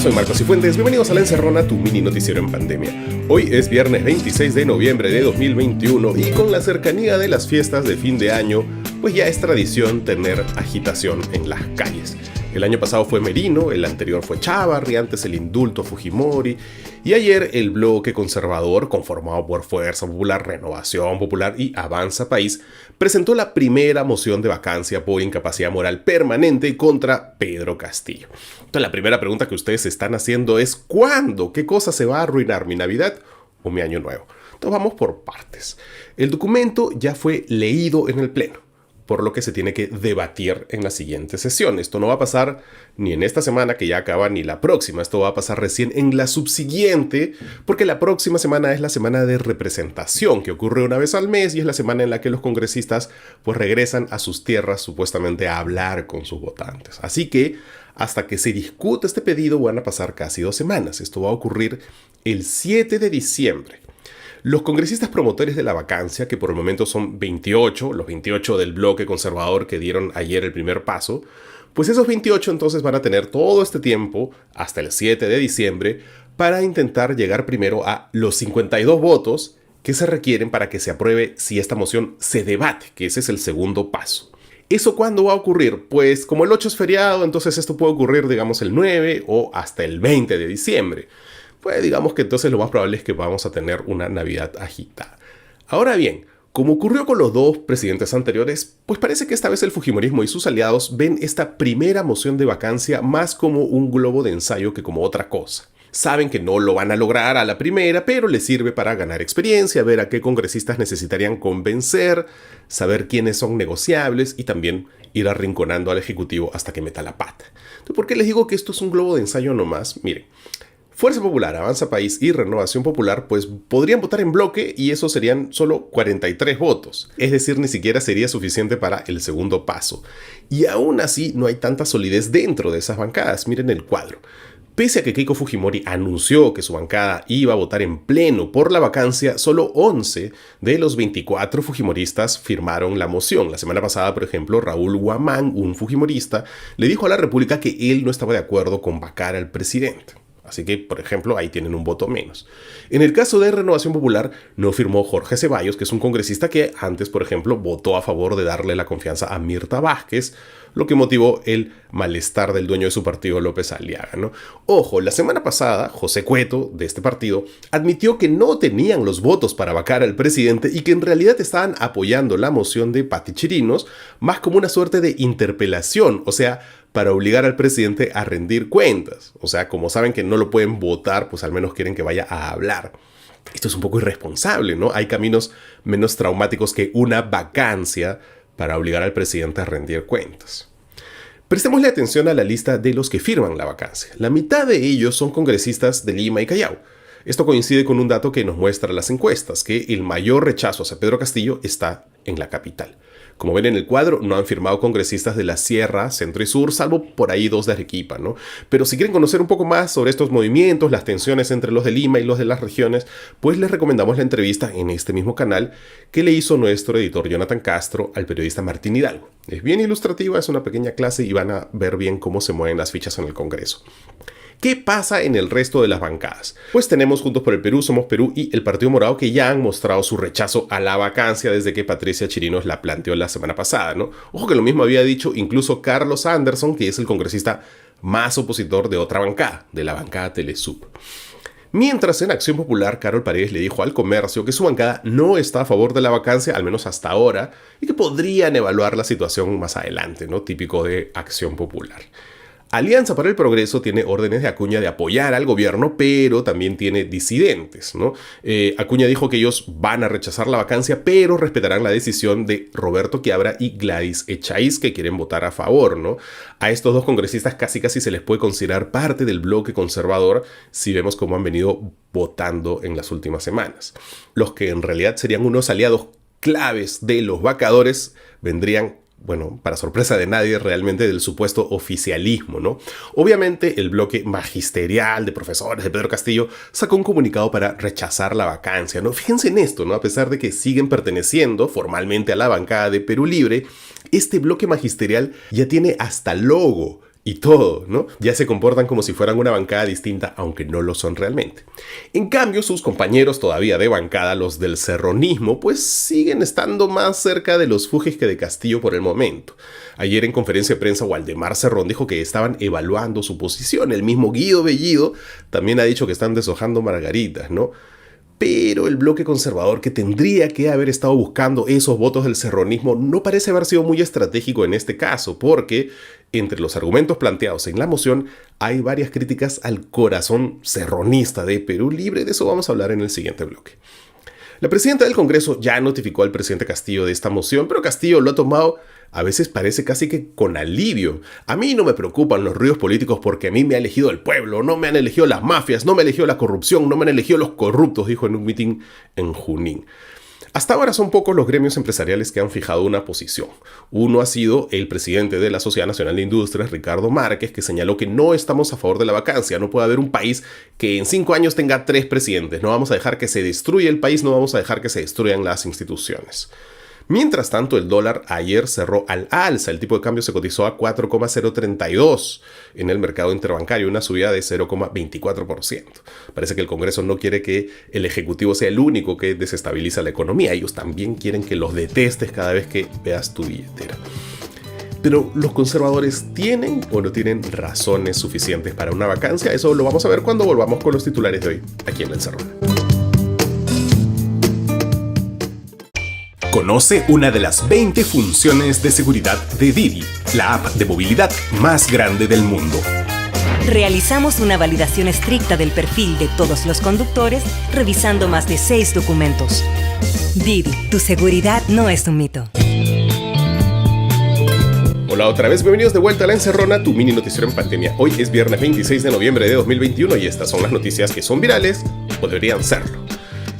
Hola, soy Marcos Cifuentes, bienvenidos a La Encerrona, tu mini noticiero en pandemia. Hoy es viernes 26 de noviembre de 2021 y con la cercanía de las fiestas de fin de año, pues ya es tradición tener agitación en las calles. El año pasado fue Merino, el anterior fue Chávarri, antes el indulto Fujimori y ayer el bloque conservador conformado por Fuerza Popular, Renovación Popular y Avanza País presentó la primera moción de vacancia por incapacidad moral permanente contra Pedro Castillo. Entonces la primera pregunta que ustedes están haciendo es ¿cuándo? ¿Qué cosa se va a arruinar? ¿Mi Navidad o mi Año Nuevo? Entonces vamos por partes. El documento ya fue leído en el Pleno, por lo que se tiene que debatir en la siguiente sesión. Esto no va a pasar ni en esta semana que ya acaba ni la próxima. Esto va a pasar recién en la subsiguiente, porque la próxima semana es la semana de representación, que ocurre una vez al mes y es la semana en la que los congresistas pues regresan a sus tierras supuestamente a hablar con sus votantes. Así que hasta que se discute este pedido van a pasar casi 2 semanas. Esto va a ocurrir el 7 de diciembre. Los congresistas promotores de la vacancia, que por el momento son 28, los 28 del bloque conservador que dieron ayer el primer paso, pues esos 28 entonces van a tener todo este tiempo, hasta el 7 de diciembre, para intentar llegar primero a los 52 votos que se requieren para que se apruebe si esta moción se debate, que ese es el segundo paso. ¿Eso cuándo va a ocurrir? Pues como el 8 es feriado, entonces esto puede ocurrir, digamos, el 9 o hasta el 20 de diciembre. Pues digamos que entonces lo más probable es que vamos a tener una Navidad agitada. Ahora bien, como ocurrió con los dos presidentes anteriores, pues parece que esta vez el fujimorismo y sus aliados ven esta primera moción de vacancia más como un globo de ensayo que como otra cosa. Saben que no lo van a lograr a la primera, pero les sirve para ganar experiencia, ver a qué congresistas necesitarían convencer, saber quiénes son negociables y también ir arrinconando al Ejecutivo hasta que meta la pata. Entonces, ¿por qué les digo que esto es un globo de ensayo nomás? Miren, Fuerza Popular, Avanza País y Renovación Popular pues podrían votar en bloque y eso serían solo 43 votos. Es decir, ni siquiera sería suficiente para el segundo paso. Y aún así no hay tanta solidez dentro de esas bancadas. Miren el cuadro. Pese a que Keiko Fujimori anunció que su bancada iba a votar en pleno por la vacancia, solo 11 de los 24 fujimoristas firmaron la moción. La semana pasada, por ejemplo, Raúl Guamán, un fujimorista, le dijo a La República que él no estaba de acuerdo con vacar al presidente. Así que, por ejemplo, ahí tienen un voto menos. En el caso de Renovación Popular, no firmó Jorge Ceballos, que es un congresista que antes, por ejemplo, votó a favor de darle la confianza a Mirta Vázquez, lo que motivó el malestar del dueño de su partido, López Aliaga, ¿no? Ojo, la semana pasada, José Cueto, de este partido, admitió que no tenían los votos para vacar al presidente y que en realidad estaban apoyando la moción de Pati Chirinos más como una suerte de interpelación, o sea, para obligar al presidente a rendir cuentas. O sea, como saben que no lo pueden votar, pues al menos quieren que vaya a hablar. Esto es un poco irresponsable, ¿no? Hay caminos menos traumáticos que una vacancia para obligar al presidente a rendir cuentas. Prestémosle atención a la lista de los que firman la vacancia. La mitad de ellos son congresistas de Lima y Callao. Esto coincide con un dato que nos muestra las encuestas, que el mayor rechazo hacia Pedro Castillo está en la capital. Como ven en el cuadro, no han firmado congresistas de la Sierra, Centro y Sur, salvo por ahí 2 de Arequipa, ¿no? Pero si quieren conocer un poco más sobre estos movimientos, las tensiones entre los de Lima y los de las regiones, pues les recomendamos la entrevista en este mismo canal que le hizo nuestro editor Jonathan Castro al periodista Martín Hidalgo. Es bien ilustrativa, es una pequeña clase y van a ver bien cómo se mueven las fichas en el Congreso. ¿Qué pasa en el resto de las bancadas? Pues tenemos Juntos por el Perú, Somos Perú y el Partido Morado que ya han mostrado su rechazo a la vacancia desde que Patricia Chirinos la planteó la semana pasada, ¿no? Ojo que lo mismo había dicho incluso Carlos Anderson, que es el congresista más opositor de otra bancada, de la bancada Telesub. Mientras en Acción Popular, Carol Paredes le dijo al Comercio que su bancada no está a favor de la vacancia, al menos hasta ahora, y que podrían evaluar la situación más adelante, ¿no? Típico de Acción Popular. Alianza para el Progreso tiene órdenes de Acuña de apoyar al gobierno, pero también tiene disidentes, ¿no? Acuña dijo que ellos van a rechazar la vacancia, pero respetarán la decisión de Roberto Quiabra y Gladys Echaíz, que quieren votar a favor, ¿no? A estos dos congresistas casi se les puede considerar parte del bloque conservador si vemos cómo han venido votando en las últimas semanas. Los que en realidad serían unos aliados claves de los vacadores vendrían, bueno, para sorpresa de nadie, realmente del supuesto oficialismo, ¿no? Obviamente, el bloque magisterial de profesores de Pedro Castillo sacó un comunicado para rechazar la vacancia, ¿no? Fíjense en esto, ¿no? A pesar de que siguen perteneciendo formalmente a la bancada de Perú Libre, este bloque magisterial ya tiene hasta logo, y todo, ¿no? Ya se comportan como si fueran una bancada distinta, aunque no lo son realmente. En cambio, sus compañeros todavía de bancada, los del serronismo, pues siguen estando más cerca de los Fujis que de Castillo por el momento. Ayer en conferencia de prensa, Waldemar Cerrón dijo que estaban evaluando su posición. El mismo Guido Bellido también ha dicho que están deshojando margaritas, ¿no? Pero el bloque conservador, que tendría que haber estado buscando esos votos del serronismo, no parece haber sido muy estratégico en este caso, porque entre los argumentos planteados en la moción hay varias críticas al corazón serronista de Perú Libre. De eso vamos a hablar en el siguiente bloque. La presidenta del Congreso ya notificó al presidente Castillo de esta moción, pero Castillo lo ha tomado, a veces parece casi que con alivio. A mí no me preocupan los ruidos políticos porque a mí me ha elegido el pueblo, no me han elegido las mafias, no me ha elegido la corrupción, no me han elegido los corruptos, dijo en un mitin en Junín. Hasta ahora son pocos los gremios empresariales que han fijado una posición. Uno ha sido el presidente de la Sociedad Nacional de Industrias, Ricardo Márquez, que señaló que no estamos a favor de la vacancia. No puede haber un país que en 5 años tenga 3 presidentes. No vamos a dejar que se destruya el país, no vamos a dejar que se destruyan las instituciones. Mientras tanto, el dólar ayer cerró al alza. El tipo de cambio se cotizó a 4,032 en el mercado interbancario, una subida de 0,24%. Parece que el Congreso no quiere que el Ejecutivo sea el único que desestabiliza la economía. Ellos también quieren que los detestes cada vez que veas tu billetera. Pero ¿los conservadores tienen o no tienen razones suficientes para una vacancia? Eso lo vamos a ver cuando volvamos con los titulares de hoy, aquí en La Encerrona. Conoce una de las 20 funciones de seguridad de Didi, la app de movilidad más grande del mundo. Realizamos una validación estricta del perfil de todos los conductores, revisando más de 6 documentos. Didi, tu seguridad no es un mito. Hola otra vez, bienvenidos de vuelta a La Encerrona, tu mini noticiero en pandemia. Hoy es viernes 26 de noviembre de 2021 y estas son las noticias que son virales o deberían serlo.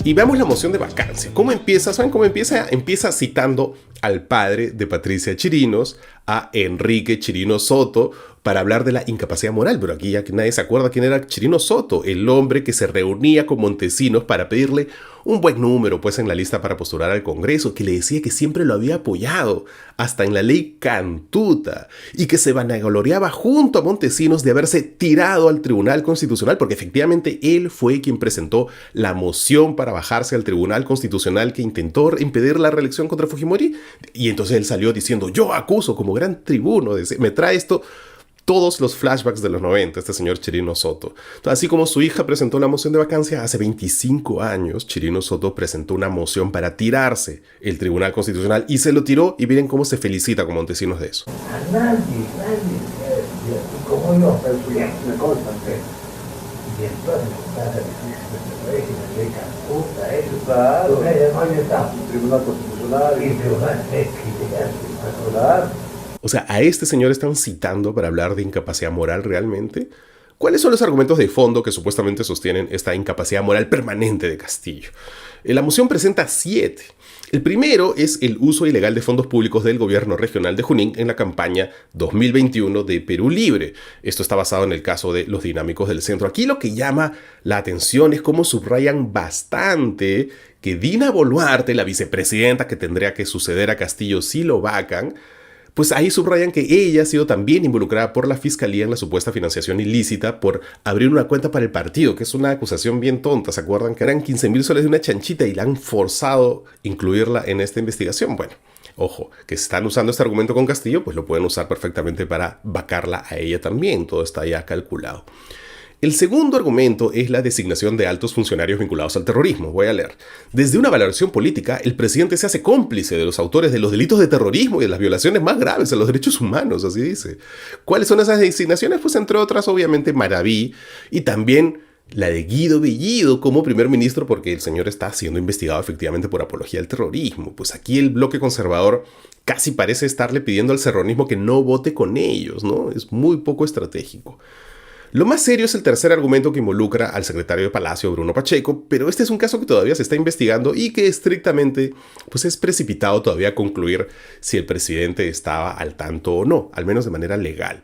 Y veamos la moción de vacancia. ¿Cómo empieza? ¿Saben cómo empieza? Empieza citando al padre de Patricia Chirinos, a Enrique Chirinos Soto, para hablar de la incapacidad moral. Pero aquí ya que nadie se acuerda quién era Chirinos Soto, el hombre que se reunía con Montesinos para pedirle un buen número pues en la lista para postular al Congreso, que le decía que siempre lo había apoyado, hasta en la ley Cantuta, y que se vanagloriaba junto a Montesinos de haberse tirado al Tribunal Constitucional, porque efectivamente él fue quien presentó la moción para bajarse al Tribunal Constitucional que intentó impedir la reelección contra Fujimori, y entonces él salió diciendo: yo acuso como gran tribuno, me trae esto todos los flashbacks de los 90, este señor Chirinos Soto. Así como su hija presentó la moción de vacancia hace 25 años, Chirinos Soto presentó una moción para tirarse el Tribunal Constitucional y se lo tiró, y miren cómo se felicita con Montesinos de eso. A nadie, como yo, me consta que y entonces está difícil de Cantuta, eso está, no está, el Tribunal Constitucional y el Tribunal Constitucional. O sea, ¿a este señor están citando para hablar de incapacidad moral realmente? ¿Cuáles son los argumentos de fondo que supuestamente sostienen esta incapacidad moral permanente de Castillo? La moción presenta 7. El primero es el uso ilegal de fondos públicos del gobierno regional de Junín en la campaña 2021 de Perú Libre. Esto está basado en el caso de los dinámicos del centro. Aquí lo que llama la atención es cómo subrayan bastante que Dina Boluarte, la vicepresidenta que tendría que suceder a Castillo si lo vacan, pues ahí subrayan que ella ha sido también involucrada por la fiscalía en la supuesta financiación ilícita por abrir una cuenta para el partido, que es una acusación bien tonta. ¿Se acuerdan que eran 15,000 soles de una chanchita y la han forzado a incluirla en esta investigación? Bueno, ojo, que si están usando este argumento con Castillo, pues lo pueden usar perfectamente para vacarla a ella también. Todo está ya calculado. El segundo argumento es la designación de altos funcionarios vinculados al terrorismo. Voy a leer. Desde una valoración política, el presidente se hace cómplice de los autores de los delitos de terrorismo y de las violaciones más graves a los derechos humanos, así dice. ¿Cuáles son esas designaciones? Pues entre otras, obviamente, Maraví y también la de Guido Bellido como primer ministro, porque el señor está siendo investigado efectivamente por apología al terrorismo. Pues aquí el bloque conservador casi parece estarle pidiendo al serronismo que no vote con ellos, ¿no? Es muy poco estratégico. Lo más serio es el tercer argumento que involucra al secretario de Palacio, Bruno Pacheco, pero este es un caso que todavía se está investigando y que estrictamente pues es precipitado todavía concluir si el presidente estaba al tanto o no, al menos de manera legal.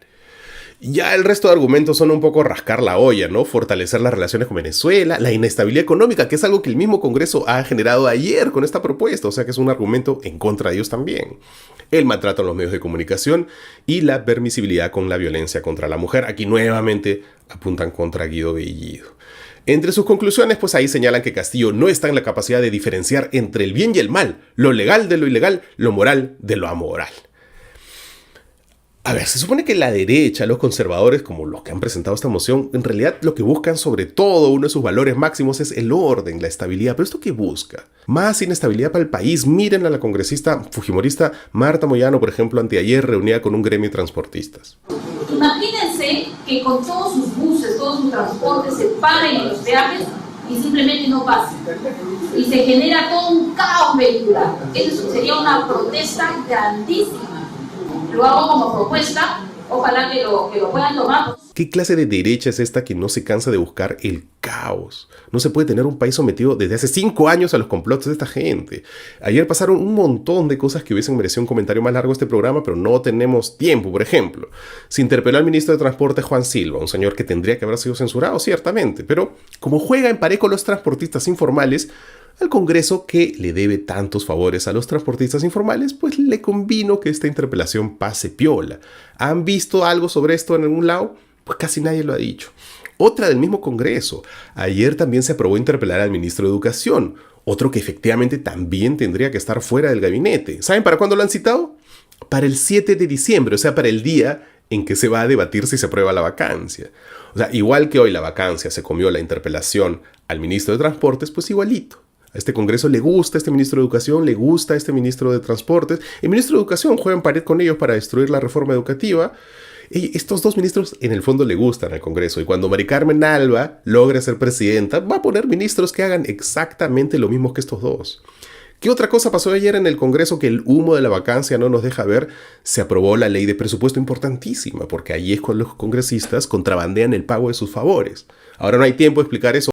Ya el resto de argumentos son un poco rascar la olla, ¿no? Fortalecer las relaciones con Venezuela, la inestabilidad económica, que es algo que el mismo Congreso ha generado ayer con esta propuesta, o sea que es un argumento en contra de ellos también. El maltrato a los medios de comunicación y la permisibilidad con la violencia contra la mujer. Aquí nuevamente apuntan contra Guido Bellido. Entre sus conclusiones, pues ahí señalan que Castillo no está en la capacidad de diferenciar entre el bien y el mal, lo legal de lo ilegal, lo moral de lo amoral. A ver, se supone que la derecha, los conservadores, como los que han presentado esta moción, en realidad lo que buscan sobre todo, uno de sus valores máximos es el orden, la estabilidad. ¿Pero esto qué busca? Más inestabilidad para el país. Miren a la congresista fujimorista Marta Moyano, por ejemplo, anteayer reunida con un gremio de transportistas. Imagínense que con todos sus buses, todos sus transportes se paren en los peajes y simplemente no pasen. Y se genera todo un caos vehicular. Eso sería una protesta grandísima. Lo hago como propuesta, ojalá que lo puedan tomar. ¿Qué clase de derecha es esta que no se cansa de buscar el caos? No se puede tener un país sometido desde hace 5 años a los complots de esta gente. Ayer pasaron un montón de cosas que hubiesen merecido un comentario más largo de este programa, pero no tenemos tiempo. Por ejemplo, se interpeló al ministro de Transporte Juan Silva, un señor que tendría que haber sido censurado, ciertamente, pero como juega en parejo los transportistas informales, al Congreso, que le debe tantos favores a los transportistas informales, pues le convino que esta interpelación pase piola. ¿Han visto algo sobre esto en algún lado? Pues casi nadie lo ha dicho. Otra del mismo Congreso. Ayer también se aprobó interpelar al ministro de Educación, otro que efectivamente también tendría que estar fuera del gabinete. ¿Saben para cuándo lo han citado? Para el 7 de diciembre, o sea, para el día en que se va a debatir si se aprueba la vacancia. O sea, igual que hoy la vacancia se comió la interpelación al ministro de Transportes, pues igualito. A este Congreso le gusta a este ministro de Educación, le gusta a este ministro de Transportes. El ministro de Educación juega en pared con ellos para destruir la reforma educativa. Y estos dos ministros en el fondo le gustan al Congreso. Y cuando Mari Carmen Alba logre ser presidenta, va a poner ministros que hagan exactamente lo mismo que estos dos. ¿Qué otra cosa pasó ayer en el Congreso que el humo de la vacancia no nos deja ver? Se aprobó la ley de presupuesto importantísima, porque ahí es cuando los congresistas contrabandean el pago de sus favores. Ahora no hay tiempo de explicar eso.